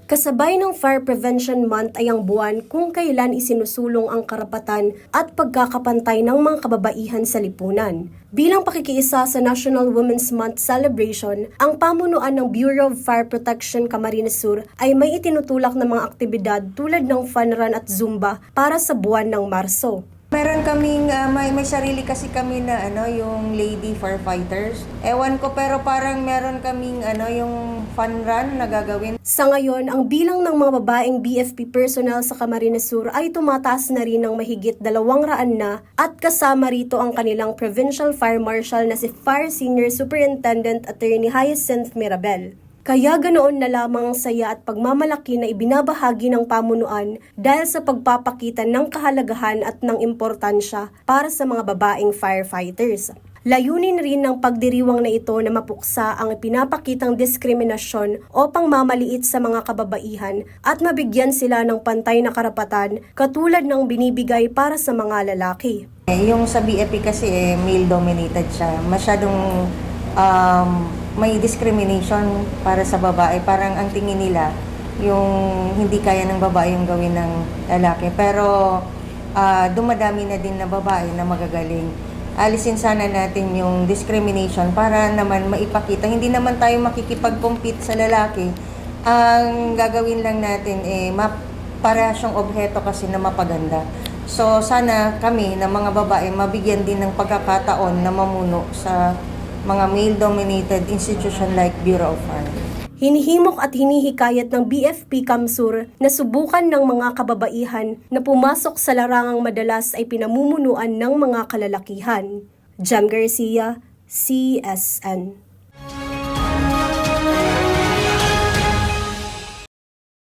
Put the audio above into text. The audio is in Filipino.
Kasabay ng Fire Prevention Month ay ang buwan kung kailan isinusulong ang karapatan at pagkakapantay ng mga kababaihan sa lipunan. Bilang pakikiisa sa National Women's Month celebration, ang pamunuan ng Bureau of Fire Protection Camarines Sur ay may itinutulak na mga aktibidad tulad ng fun run at zumba para sa buwan ng Marso. Meron kaming, may sarili kasi kami na yung lady firefighters. Ewan ko, pero parang meron kaming yung fun run na gagawin. Sa ngayon, ang bilang ng mga babaeng BFP personnel sa Camarines Sur ay tumataas na rin ng mahigit 200 na at kasama rito ang kanilang Provincial Fire Marshal na si Fire Senior Superintendent Attorney Hyacinth Mirabel. Kaya ganoon na lamang ang saya at pagmamalaki na ibinabahagi ng pamunuan dahil sa pagpapakita ng kahalagahan at ng importansya para sa mga babaeng firefighters. Layunin rin ng pagdiriwang na ito na mapuksa ang ipinapakitang diskriminasyon o pangmamaliit sa mga kababaihan at mabigyan sila ng pantay na karapatan katulad ng binibigay para sa mga lalaki. Yung sa BFP kasi male-dominated siya. Masyadong may discrimination para sa babae. Parang ang tingin nila, yung hindi kaya ng babae yung gawin ng lalaki. Pero dumadami na din na babae na magagaling. Alisin sana natin yung discrimination para naman maipakita. Hindi naman tayo makikipag-compete sa lalaki. Ang gagawin lang natin para siyang obheto kasi na mapaganda. So sana kami na mga babae mabigyan din ng pagkakataon na mamuno sa mga male-dominated institution like Bureau of Fire. Hinihimok at hinihikayat ng BFP Camsur na subukan ng mga kababaihan na pumasok sa larangang madalas ay pinamumunuan ng mga kalalakihan. Jam Garcia, CSN.